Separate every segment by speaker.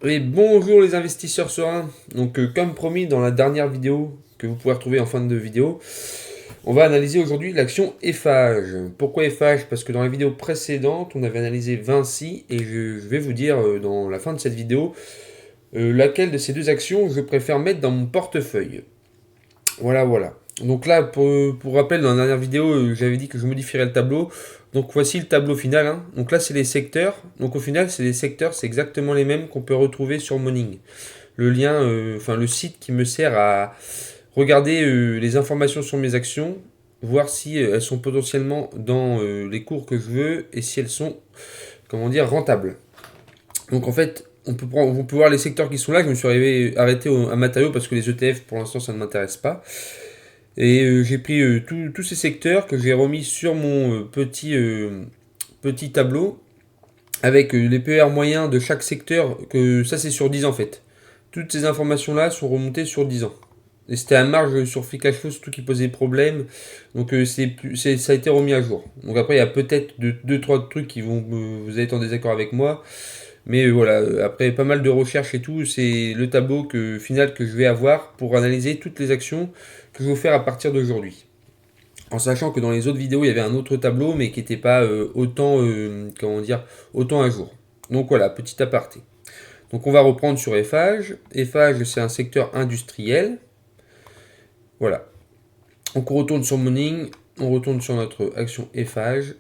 Speaker 1: Et bonjour les investisseurs sereins. Donc comme promis dans la dernière vidéo que vous pouvez retrouver en fin de vidéo, on va analyser aujourd'hui l'action Eiffage. Pourquoi Eiffage? Parce que dans la vidéo précédente, on avait analysé Vinci et je vais vous dire dans la fin de cette vidéo laquelle de ces deux actions je préfère mettre dans mon portefeuille. Voilà. Donc là, pour rappel, dans la dernière vidéo, j'avais dit que je modifierais le tableau. Donc voici le tableau final, hein. Donc là, c'est les secteurs. Donc au final, c'est les secteurs, c'est exactement les mêmes qu'on peut retrouver sur Morning. Le lien, enfin le site qui me sert à regarder les informations sur mes actions, voir si elles sont potentiellement dans les cours que je veux et si elles sont, comment dire, rentables. Donc en fait, on peut voir les secteurs qui sont là. Je me suis arrêté à matériaux parce que les ETF, pour l'instant, ça ne m'intéresse pas. Et j'ai pris tous ces secteurs que j'ai remis sur mon petit tableau avec les PER moyens de chaque secteur, que ça c'est sur 10 ans en fait. Toutes ces informations-là sont remontées sur 10 ans. Et c'était à marge sur Free Cash Flow, surtout qui posait problème. Donc ça a été remis à jour. Donc après, il y a peut-être deux trois trucs qui vont vous allez être en désaccord avec moi. Mais voilà, après pas mal de recherches et tout, c'est le tableau final que je vais avoir pour analyser toutes les actions que je vais faire à partir d'aujourd'hui. En sachant que dans les autres vidéos, il y avait un autre tableau, mais qui n'était pas comment dire, autant à jour. Donc voilà, petit aparté. Donc on va reprendre sur Eiffage. Eiffage, c'est un secteur industriel. Voilà. Donc on retourne sur Morning, on retourne sur notre action Eiffage.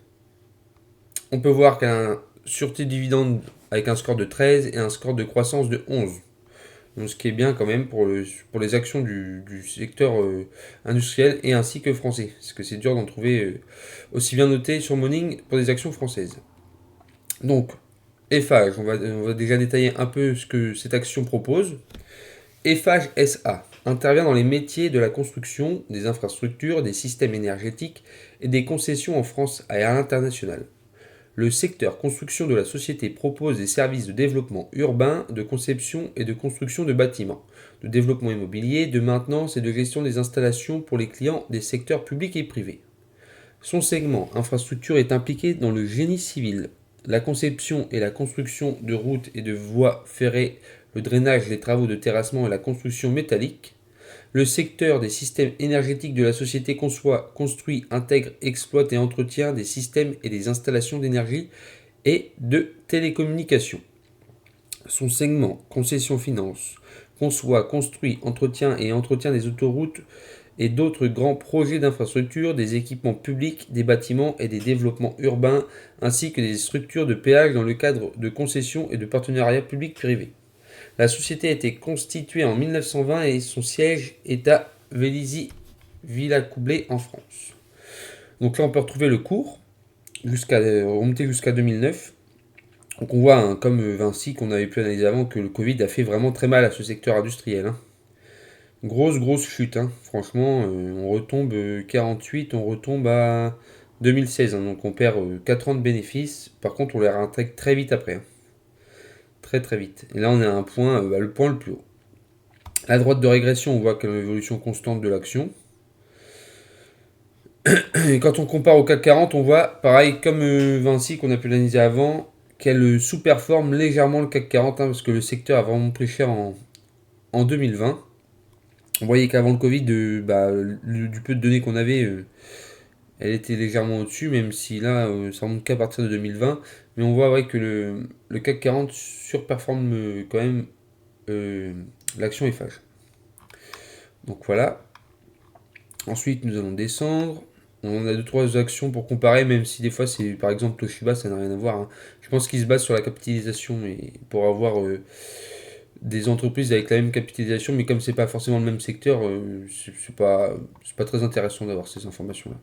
Speaker 1: On peut voir qu'elle a un sûreté dividende avec un score de 13 et un score de croissance de 11. Donc, ce qui est bien quand même pour les actions du secteur industriel et ainsi que français. Parce que c'est dur d'en trouver aussi bien noté sur Morning pour des actions françaises. Donc, Eiffage, on va déjà détailler un peu ce que cette action propose. Eiffage SA intervient dans les métiers de la construction, des infrastructures, des systèmes énergétiques et des concessions en France et à l'international. Le secteur construction de la société propose des services de développement urbain, de conception et de construction de bâtiments, de développement immobilier, de maintenance et de gestion des installations pour les clients des secteurs publics et privés. Son segment infrastructure est impliqué dans le génie civil, la conception et la construction de routes et de voies ferrées, le drainage, les travaux de terrassement et la construction métallique. Le secteur des systèmes énergétiques de la société conçoit, construit, intègre, exploite et entretient des systèmes et des installations d'énergie et de télécommunications. Son segment concession finance conçoit, construit, entretient des autoroutes et d'autres grands projets d'infrastructures, des équipements publics, des bâtiments et des développements urbains, ainsi que des structures de péage dans le cadre de concessions et de partenariats publics-privés. La société a été constituée en 1920 et son siège est à Vélizy-Villacoublay en France. Donc là, on peut retrouver le cours, remonter jusqu'à 2009. Donc on voit, hein, comme Vinci qu'on avait pu analyser avant, que le Covid a fait vraiment très mal à ce secteur industriel, hein. Grosse chute, hein. Franchement, on retombe 48, on retombe à 2016, hein. Donc on perd 4 ans de bénéfices. Par contre, on les réintègre très vite après, hein. Très vite. Et là, on est à un point, le point le plus haut. À droite de régression, on voit qu'il y a une évolution constante de l'action. Et quand on compare au CAC 40, on voit, pareil, comme Vinci qu'on a pu l'analyser avant, qu'elle sous-performe légèrement le CAC 40, hein, parce que le secteur a vraiment pris cher en 2020. On voyait qu'avant le Covid, du peu de données qu'on avait, elle était légèrement au-dessus, même si là, ça remonte qu'à partir de 2020. Mais on voit que le CAC 40 surperforme quand même l'action Eiffage. Donc voilà. Ensuite, nous allons descendre. On a deux trois actions pour comparer, même si des fois, c'est par exemple Toshiba, ça n'a rien à voir, hein. Je pense qu'ils se basent sur la capitalisation et pour avoir des entreprises avec la même capitalisation, mais comme c'est pas forcément le même secteur, c'est pas très intéressant d'avoir ces informations-là.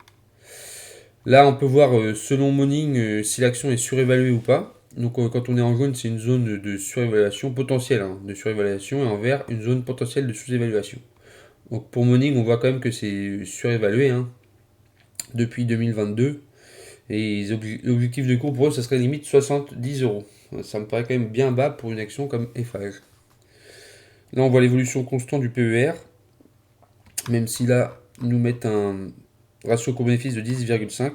Speaker 1: Là, on peut voir selon Morning si l'action est surévaluée ou pas. Donc quand on est en jaune, c'est une zone de surévaluation potentielle, hein, de surévaluation, et en vert, une zone potentielle de sous-évaluation. Donc pour Morning, on voit quand même que c'est surévalué, hein, depuis 2022. Et l'objectif de cours pour eux, ça serait limite 70 euros. Ça me paraît quand même bien bas pour une action comme Eiffage. Là, on voit l'évolution constante du PER, même si là, ils nous mettent un ratio coût-bénéfice de 10,5.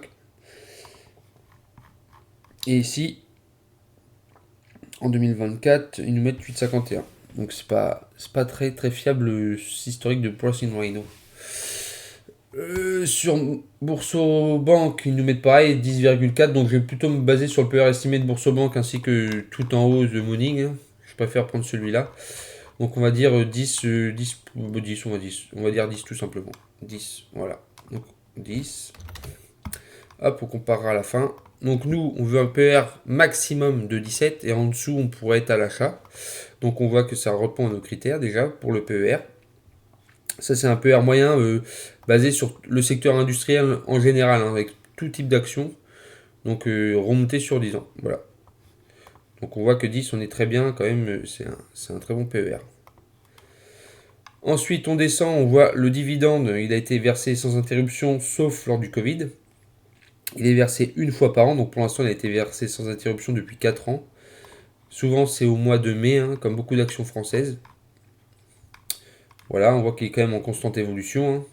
Speaker 1: Et ici, En 2024, ils nous mettent 8,51. Donc c'est pas très très fiable historique de Price in Rhino. Sur Boursorama, ils nous mettent pareil 10,4. Donc je vais plutôt me baser sur le PER estimé de Boursorama ainsi que tout en haut de Morning. Hein. Je préfère prendre celui-là. Donc on va dire 10, 10, 10, on va dire 10 tout simplement. 10, voilà. Donc 10. Hop, on comparera à la fin. Donc nous, on veut un PER maximum de 17 et en dessous, on pourrait être à l'achat. Donc on voit que ça répond à nos critères déjà pour le PER. Ça, c'est un PER moyen basé sur le secteur industriel en général, hein, avec tout type d'action. Donc remonté sur 10 ans. Voilà. Donc on voit que 10, on est très bien quand même. C'est un très bon PER. Ensuite, on descend, on voit le dividende. Il a été versé sans interruption, sauf lors du Covid. Il est versé une fois par an. Donc pour l'instant, il a été versé sans interruption depuis 4 ans. Souvent, c'est au mois de mai, hein, comme beaucoup d'actions françaises. Voilà, on voit qu'il est quand même en constante évolution. Hein.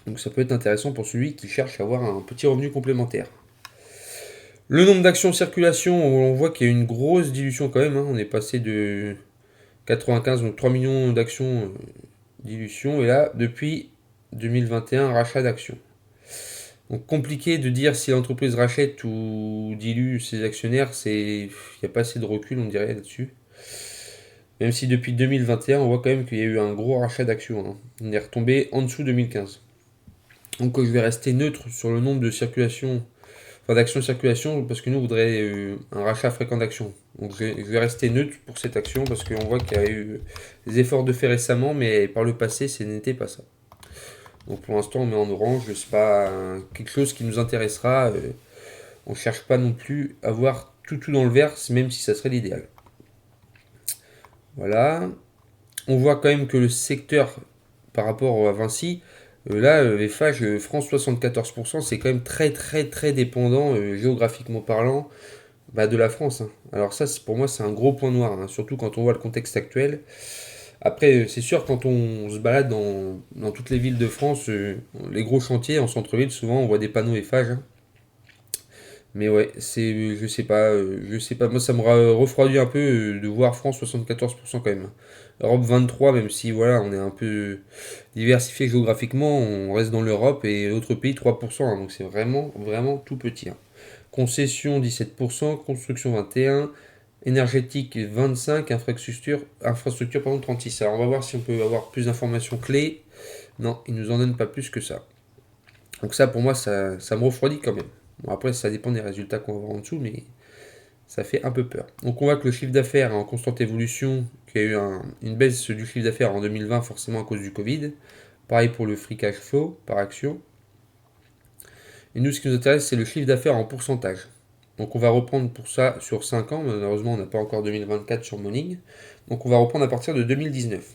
Speaker 1: Donc ça peut être intéressant pour celui qui cherche à avoir un petit revenu complémentaire. Le nombre d'actions en circulation, on voit qu'il y a une grosse dilution quand même. Hein. On est passé de 95, donc 3 millions d'actions dilution. Et là, depuis 2021, rachat d'actions. Donc compliqué de dire si l'entreprise rachète ou dilue ses actionnaires. Il n'y a pas assez de recul, on dirait, là-dessus. Même si depuis 2021, on voit quand même qu'il y a eu un gros rachat d'actions. Hein. On est retombé en dessous de 2015. Donc je vais rester neutre sur le nombre de circulation, enfin d'actions de circulation, parce que nous on voudrait un rachat fréquent d'actions. Donc je vais rester neutre pour cette action, parce qu'on voit qu'il y a eu des efforts de fait récemment, mais par le passé, ce n'était pas ça. Donc pour l'instant, on met en orange, c'est pas quelque chose qui nous intéressera. On ne cherche pas non plus à voir tout dans le vert, même si ça serait l'idéal. Voilà. On voit quand même que le secteur, par rapport à Vinci, là, FH, France 74%, c'est quand même très dépendant, géographiquement parlant, de la France. Hein. Alors ça, pour moi, c'est un gros point noir, hein, surtout quand on voit le contexte actuel. Après, c'est sûr, quand on se balade dans toutes les villes de France, les gros chantiers en centre-ville, souvent, on voit des panneaux FH. Hein. Mais ouais, je sais pas. Moi, ça me refroidit un peu de voir France 74% quand même. Europe 23, même si voilà, on est un peu diversifié géographiquement, on reste dans l'Europe et autres pays 3%. Hein, donc c'est vraiment tout petit. Hein. Concession 17%, construction 21%, énergétique 25%, infrastructure pardon, 36%. Alors on va voir si on peut avoir plus d'informations clés. Non, ils nous en donnent pas plus que ça. Donc ça, pour moi, ça me refroidit quand même. Bon, après, ça dépend des résultats qu'on va voir en dessous, mais ça fait un peu peur. Donc on voit que le chiffre d'affaires est en constante évolution, qu'il y a eu une baisse du chiffre d'affaires en 2020, forcément à cause du Covid. Pareil pour le free cash flow par action. Et nous, ce qui nous intéresse, c'est le chiffre d'affaires en pourcentage. Donc on va reprendre pour ça sur 5 ans. Malheureusement, on n'a pas encore 2024 sur Morning. Donc on va reprendre à partir de 2019.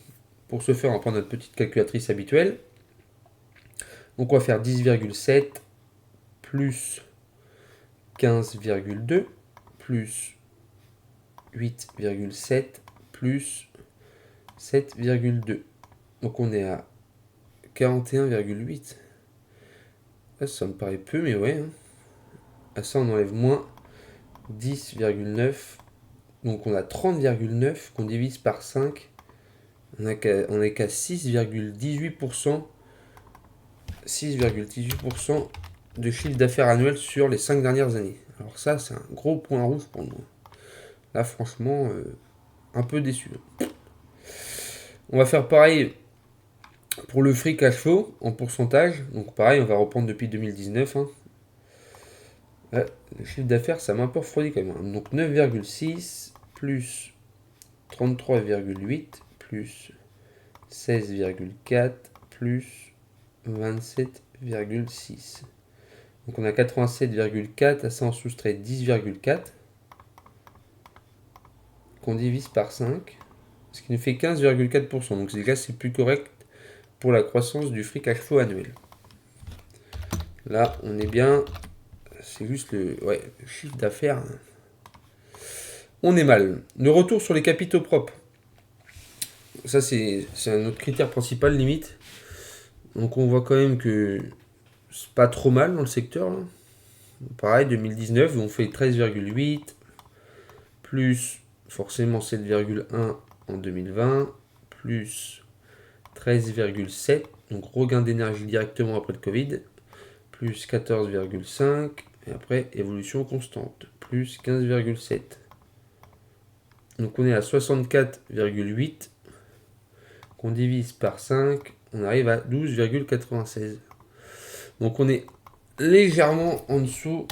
Speaker 1: Pour ce faire, on va prendre notre petite calculatrice habituelle. Donc on va faire 10,7 plus 15,2 plus 8,7 plus 7,2. Donc on est à 41,8. Ça me paraît peu, mais ouais. Hein. À ça, on enlève moins 10,9. Donc on a 30,9 qu'on divise par 5. On est qu'à 6,18%. 6,18% de chiffre d'affaires annuel sur les 5 dernières années. Alors ça, c'est un gros point rouge pour nous. Là, franchement, un peu déçu. On va faire pareil pour le free cash flow en pourcentage. Donc pareil, on va reprendre depuis 2019. Hein. Le chiffre d'affaires, ça m'a un peu refroidi quand même. Hein. Donc 9,6 plus 33,8 plus 16,4 plus 27,6. Donc on a 87,4, à ça on soustrait 10,4 qu'on divise par 5, ce qui nous fait 15,4%. Donc déjà c'est plus correct pour la croissance du free cash flow annuel. Là on est bien, c'est juste le chiffre d'affaires. On est mal. Le retour sur les capitaux propres. Ça c'est un autre critère principal limite. Donc on voit quand même que c'est pas trop mal dans le secteur. Là. Pareil, 2019, on fait 13,8 plus forcément 7,1 en 2020, plus 13,7, donc regain d'énergie directement après le Covid, plus 14,5, et après évolution constante, plus 15,7. Donc on est à 64,8, qu'on divise par 5, on arrive à 12,96. Donc on est légèrement en dessous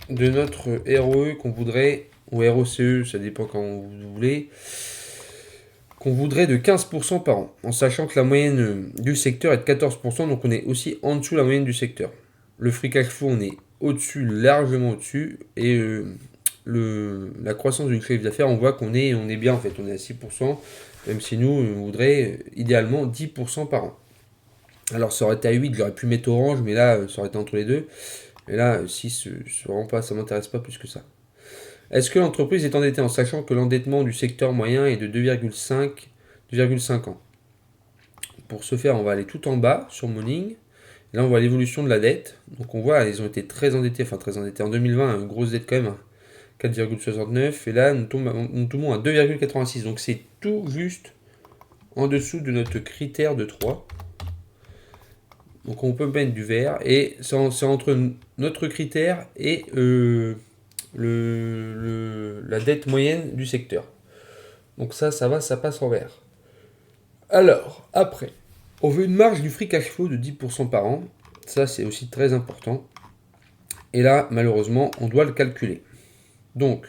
Speaker 1: de notre ROE qu'on voudrait, ou ROCE, ça dépend quand vous voulez, qu'on voudrait de 15% par an, en sachant que la moyenne du secteur est de 14%, donc on est aussi en dessous de la moyenne du secteur. Le free cash flow, on est au-dessus, largement au-dessus, et la croissance du chiffre d'affaires, on voit qu'on est bien en fait, on est à 6%, même si nous, on voudrait idéalement 10% par an. Alors ça aurait été à 8, j'aurais pu mettre orange, mais là, ça aurait été entre les deux. Et là, 6, vraiment pas, ça m'intéresse pas plus que ça. Est-ce que l'entreprise est endettée en sachant que l'endettement du secteur moyen est de 2,5 ans? Pour ce faire, on va aller tout en bas sur Morning. Là, on voit l'évolution de la dette. Donc on voit, ils ont été très endettés, en 2020, une grosse dette quand même, 4,69. Et là, nous tombons à 2,86. Donc c'est tout juste en dessous de notre critère de 3. Donc on peut mettre du vert. Et c'est entre notre critère et la dette moyenne du secteur. Donc ça va, ça passe en vert. Alors, après, on veut une marge du free cash flow de 10% par an. Ça, c'est aussi très important. Et là, malheureusement, on doit le calculer. Donc,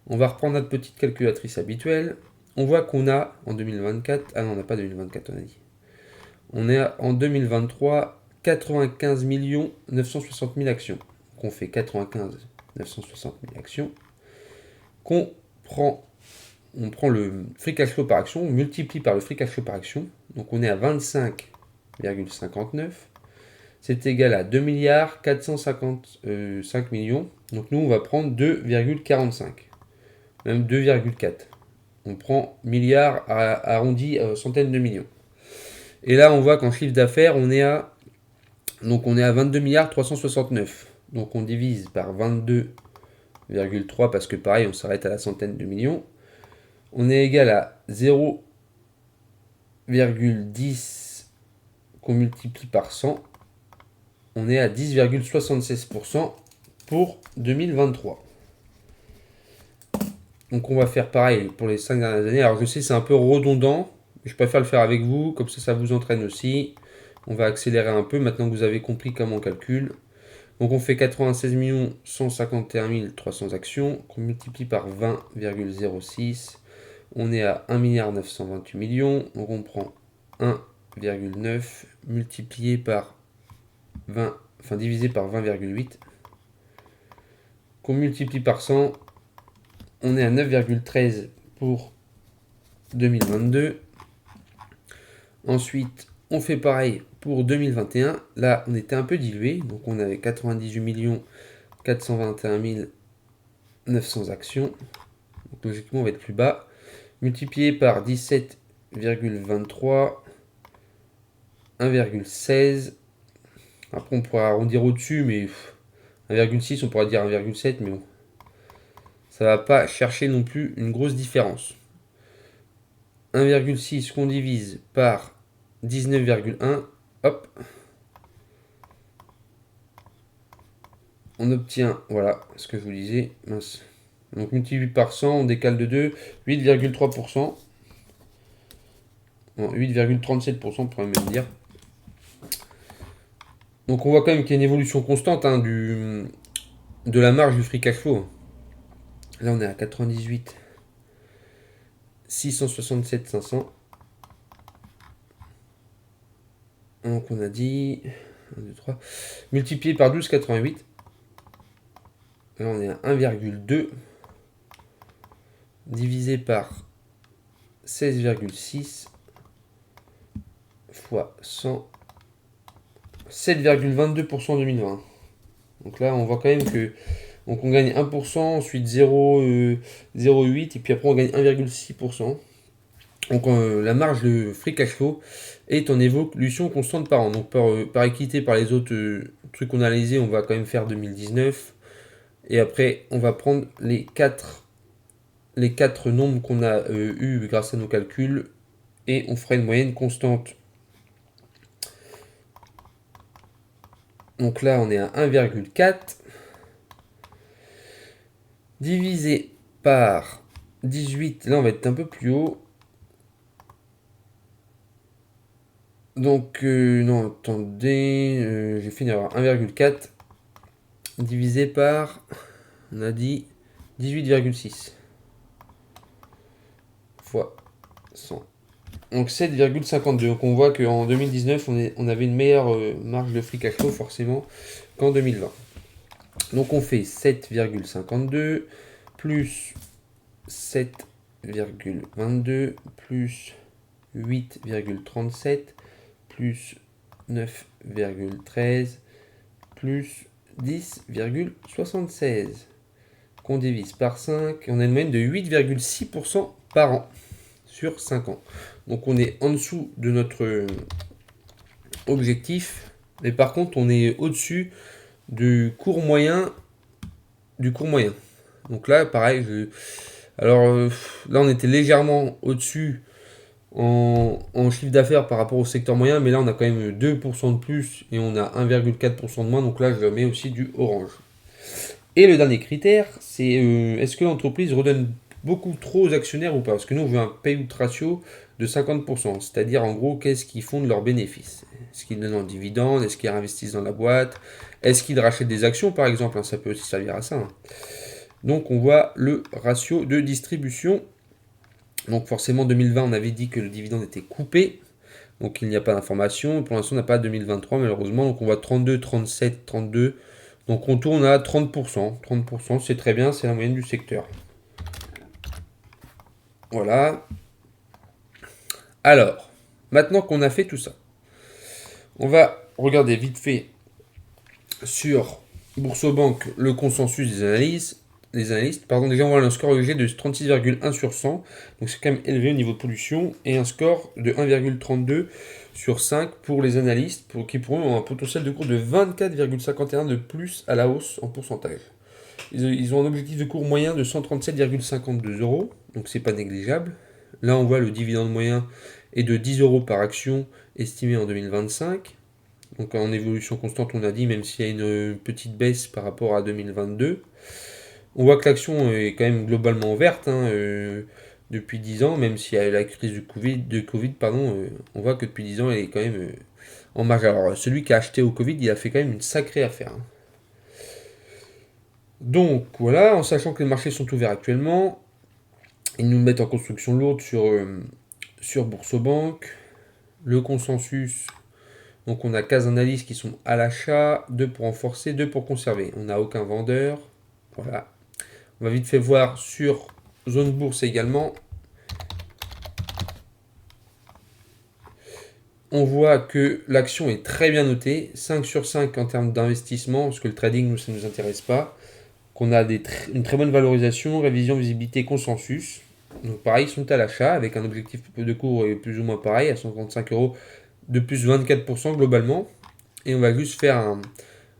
Speaker 1: on va reprendre notre petite calculatrice habituelle. On voit qu'on a en 2024... Ah non, on n'a pas 2024, on a dit. On est en 2023 95 960 000 actions. Donc on fait 95 960 000 actions. On prend le free cash flow par action, on multiplie par le free cash flow par action. Donc on est à 25,59. C'est égal à 2 milliards 455 millions. Donc nous, on va prendre 2,45. Même 2,4. On prend milliards arrondi à centaines de millions. Et là, on voit qu'en chiffre d'affaires, on est à 22 milliards 369. Donc on divise par 22,3 parce que pareil, on s'arrête à la centaine de millions. On est égal à 0,10 qu'on multiplie par 100. On est à 10,76% pour 2023. Donc on va faire pareil pour les 5 dernières années. Alors je sais, c'est un peu redondant. Je préfère le faire avec vous, comme ça vous entraîne aussi. On va accélérer un peu maintenant que vous avez compris comment on calcule. Donc on fait 96 151 300 actions qu'on multiplie par 20,06. On est à 1 milliard 928 millions. Donc on prend 1,9 multiplié par 20, divisé par 20,8. Qu'on multiplie par 100. On est à 9,13 pour 2022. Ensuite, on fait pareil pour 2021. Là, on était un peu dilué. Donc, on avait 98 421 900 actions. Donc, logiquement, on va être plus bas. Multiplié par 17,23. 1,16. Après, on pourra arrondir au-dessus, mais 1,6, on pourra dire 1,7, mais bon. Ça va pas chercher non plus une grosse différence. 1,6 qu'on divise par 19,1, hop. On obtient, voilà, ce que je vous disais, mince. Donc multiplié par 100, on décale de 2, 8,3%. Bon, 8,37%, on pourrait même dire. Donc on voit quand même qu'il y a une évolution constante de la marge du free cash flow. Là, on est à 98, 667, 500. Donc, on a dit 1, 2, 3. Multiplié par 12,88. Là, on est à 1,2. Divisé par 16,6 fois 100. 7,22% en 2020. Donc là, on voit quand même que donc on gagne 1%, ensuite 0,8 et puis après on gagne 1,6%. Donc la marge de free cash flow est en évolution constante par an. Donc par équité par les autres trucs qu'on a analysés, on va quand même faire 2019. Et après, on va prendre les 4 les 4 nombres qu'on a eu grâce à nos calculs et on fera une moyenne constante. Donc là, on est à 1,4 divisé par 18. Là, on va être un peu plus haut. Donc, non, attendez, j'ai fait une erreur. 1,4 divisé par, on a dit 18,6 fois 100. Donc 7,52. Donc on voit qu'en 2019, on avait une meilleure marge de free cash flow forcément qu'en 2020. Donc on fait 7,52 plus 7,22 plus 8,37 plus 9,13 plus 10,76 qu'on divise par 5. On a une moyenne de 8,6% par an sur 5 ans. Donc on est en dessous de notre objectif, mais par contre on est au-dessus du cours moyen. Donc là, pareil, alors là on était légèrement au-dessus en chiffre d'affaires par rapport au secteur moyen, mais là on a quand même 2% de plus et on a 1,4% de moins, donc là je mets aussi du orange. Et le dernier critère, c'est est-ce que l'entreprise redonne beaucoup trop aux actionnaires ou pas? Parce que nous on veut un payout ratio de 50%, c'est-à-dire en gros qu'est-ce qu'ils font de leurs bénéfices. Est-ce qu'ils donnent en dividendes? Est-ce qu'ils investissent dans la boîte? Est-ce qu'ils rachètent des actions par exemple? Ça peut aussi servir à ça. Donc on voit le ratio de distribution. Donc forcément 2020 on avait dit que le dividende était coupé. Donc il n'y a pas d'information. Pour l'instant on n'a pas 2023 malheureusement. Donc on voit 32, 37, 32. Donc on tourne à 30%. 30% c'est très bien, c'est la moyenne du secteur. Voilà. Alors, maintenant qu'on a fait tout ça, on va regarder vite fait sur Boursorama le consensus des analystes. Déjà on voit un score EG de 36,1 sur 100, donc c'est quand même élevé au niveau de pollution, et un score de 1,32 sur 5 pour les analystes, qui pour eux ont un potentiel de cours de 24,51 de plus à la hausse en pourcentage. Ils ont un objectif de cours moyen de 137,52 euros, donc c'est pas négligeable. Là on voit le dividende moyen est de 10 euros par action estimé en 2025. Donc en évolution constante, on a dit, même s'il y a une petite baisse par rapport à 2022. On voit que l'action est quand même globalement verte depuis 10 ans, même s'il y a la crise de Covid, on voit que depuis 10 ans, elle est quand même en marge. Alors celui qui a acheté au Covid, il a fait quand même une sacrée affaire. Donc voilà, en sachant que les marchés sont ouverts actuellement, ils nous mettent en construction lourde sur Boursorama. Le consensus, donc on a 15 analyses qui sont à l'achat, 2 pour renforcer, 2 pour conserver. On n'a aucun vendeur. Voilà. On va vite fait voir sur Zone Bourse également. On voit que l'action est très bien notée, 5 sur 5 en termes d'investissement, parce que le trading, nous, ça ne nous intéresse pas. Qu'on a une très bonne valorisation, révision, visibilité, consensus. Donc pareil, ils sont à l'achat avec un objectif de cours plus ou moins pareil, à 135 euros, de plus 24% globalement. Et on va juste faire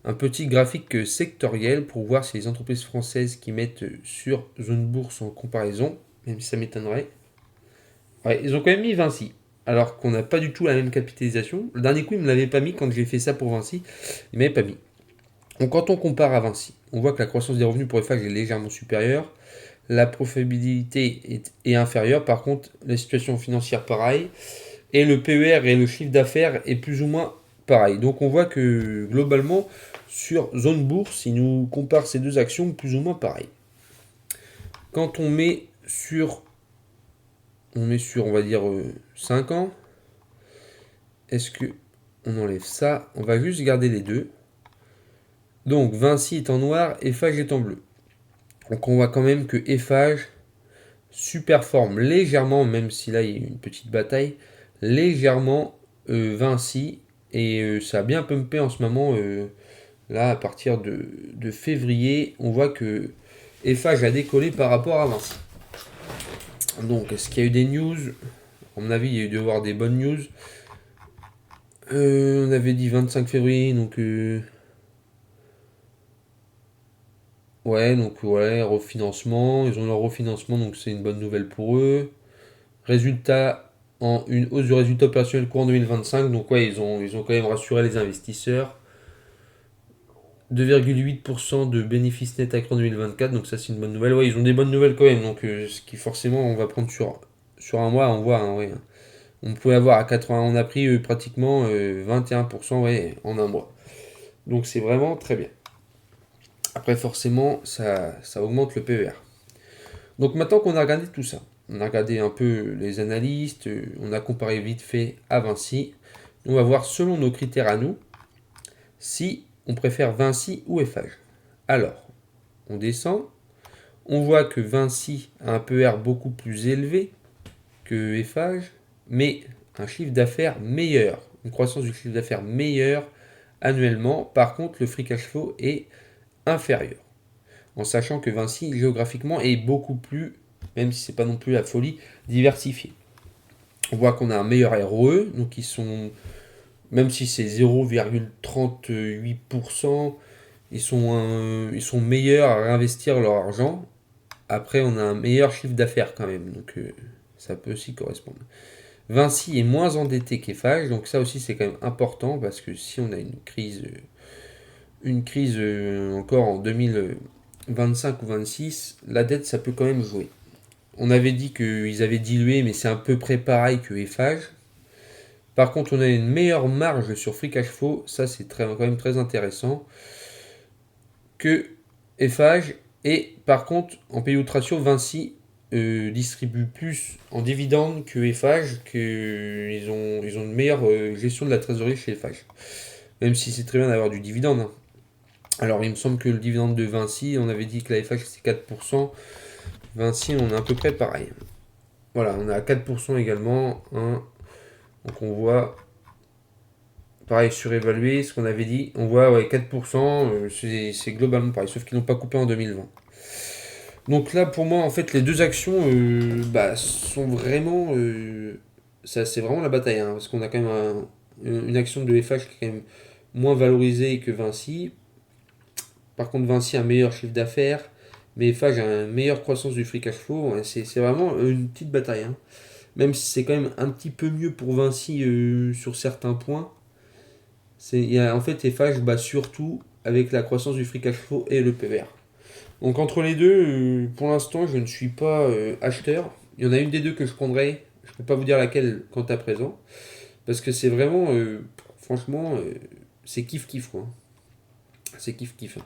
Speaker 1: un petit graphique sectoriel pour voir si les entreprises françaises qui mettent sur Zone Bourse en comparaison, même si ça m'étonnerait. Ouais, ils ont quand même mis Vinci, alors qu'on n'a pas du tout la même capitalisation. Le dernier coup, ils ne me l'avaient pas mis quand j'ai fait ça pour Vinci, ils ne m'avaient pas mis. Donc quand on compare à Vinci, on voit que la croissance des revenus pour FH est légèrement supérieure, la profitabilité est inférieure, par contre la situation financière pareil, et le PER et le chiffre d'affaires est plus ou moins pareil. Donc on voit que globalement sur Zone Bourse, il nous compare ces deux actions plus ou moins pareil. Quand on met sur on va dire 5 ans, est-ce que on enlève ça? On va juste garder les deux. Donc Vinci est en noir, Eiffage est en bleu. Donc on voit quand même que Eiffage superforme légèrement, même si là il y a une petite bataille, légèrement Vinci, et ça a bien pumpé en ce moment. Là, à partir de février, on voit que Eiffage a décollé par rapport à Vinci. Donc, est-ce qu'il y a eu des news? À mon avis, il y a eu dû avoir des bonnes news. On avait dit 25 février, donc Ouais, donc ouais, refinancement, ils ont leur refinancement, donc c'est une bonne nouvelle pour eux. Résultat, une hausse du résultat opérationnel courant 2025, donc ouais, ils ont quand même rassuré les investisseurs. 2,8% de bénéfices nets accrus en 2024, donc ça c'est une bonne nouvelle. Ouais, ils ont des bonnes nouvelles quand même, donc ce qui forcément on va prendre sur un mois, on voit, hein, ouais. On pouvait avoir à 80, on a pris pratiquement 21% ouais, en un mois. Donc c'est vraiment très bien. Après forcément, ça augmente le PER. Donc maintenant qu'on a regardé tout ça, on a regardé un peu les analystes, on a comparé vite fait à Vinci, on va voir selon nos critères à nous si on préfère Vinci ou Eiffage. Alors, on descend, on voit que Vinci a un PER beaucoup plus élevé que Eiffage, mais un chiffre d'affaires meilleur, une croissance du chiffre d'affaires meilleure annuellement. Par contre, le free cash flow est inférieur. En sachant que Vinci, géographiquement, est beaucoup plus, même si c'est pas non plus la folie, diversifié. On voit qu'on a un meilleur ROE, donc ils sont, même si c'est 0,38%, ils sont meilleurs à réinvestir leur argent. Après, on a un meilleur chiffre d'affaires quand même, donc ça peut aussi correspondre. Vinci est moins endetté qu'Eiffage, donc ça aussi c'est quand même important parce que si on a une crise encore en 2025 ou 26, la dette ça peut quand même jouer. On avait dit qu'ils avaient dilué, mais c'est à peu près pareil que Eiffage. Par contre, on a une meilleure marge sur free cash flow, ça c'est quand même très intéressant, que Eiffage. Et par contre, en payout ratio, Vinci distribue plus en dividendes que Eiffage, ils ont une meilleure gestion de la trésorerie chez Eiffage. Même si c'est très bien d'avoir du dividende, hein. Alors il me semble que le dividende de Vinci, on avait dit que la Eiffage c'était 4%. Vinci, on est à peu près pareil. Voilà, on est à 4% également, hein. Donc on voit, pareil, surévalué, ce qu'on avait dit. On voit ouais, 4%, c'est globalement pareil, sauf qu'ils n'ont pas coupé en 2020. Donc là, pour moi, en fait, les deux actions sont vraiment. Ça, c'est vraiment la bataille, hein, parce qu'on a quand même une action de FH qui est quand même moins valorisée que Vinci. Par contre, Vinci a un meilleur chiffre d'affaires, mais FH a une meilleure croissance du free cash flow. Ouais, c'est vraiment une petite bataille, hein. Même si c'est quand même un petit peu mieux pour Vinci sur certains points. En fait, FH bat surtout avec la croissance du free cash flow et le PVR. Donc entre les deux, pour l'instant, je ne suis pas acheteur. Il y en a une des deux que je prendrai. Je ne peux pas vous dire laquelle quant à présent. Parce que c'est vraiment, franchement, c'est kiff-kiff, quoi. C'est kiff-kiff, hein.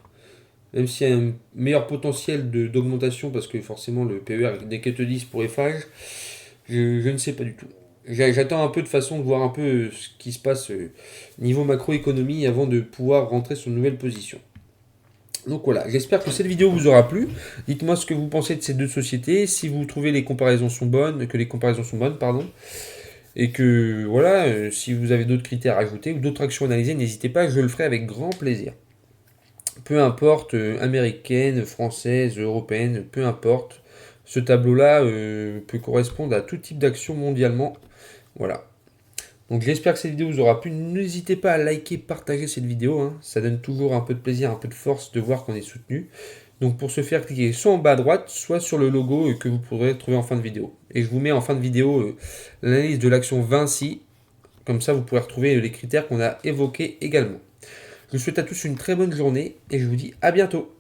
Speaker 1: Même s'il y a un meilleur potentiel d'augmentation, parce que forcément le PER, dès que te disent pour Eiffage, je ne sais pas du tout. J'attends un peu de façon de voir un peu ce qui se passe niveau macroéconomie avant de pouvoir rentrer sur une nouvelle position. Donc voilà, j'espère que cette vidéo vous aura plu. Dites-moi ce que vous pensez de ces deux sociétés, si vous trouvez que les comparaisons sont bonnes, pardon. Et que voilà, si vous avez d'autres critères à ajouter ou d'autres actions analysées, n'hésitez pas, je le ferai avec grand plaisir. Peu importe, américaine, française, européenne, peu importe. Ce tableau-là peut correspondre à tout type d'action mondialement. Voilà. Donc j'espère que cette vidéo vous aura plu. N'hésitez pas à liker, partager cette vidéo, hein. Ça donne toujours un peu de plaisir, un peu de force de voir qu'on est soutenu. Donc pour ce faire, cliquez soit en bas à droite, soit sur le logo que vous pourrez trouver en fin de vidéo. Et je vous mets en fin de vidéo l'analyse de l'action Vinci. Comme ça, vous pourrez retrouver les critères qu'on a évoqués également. Je vous souhaite à tous une très bonne journée et je vous dis à bientôt.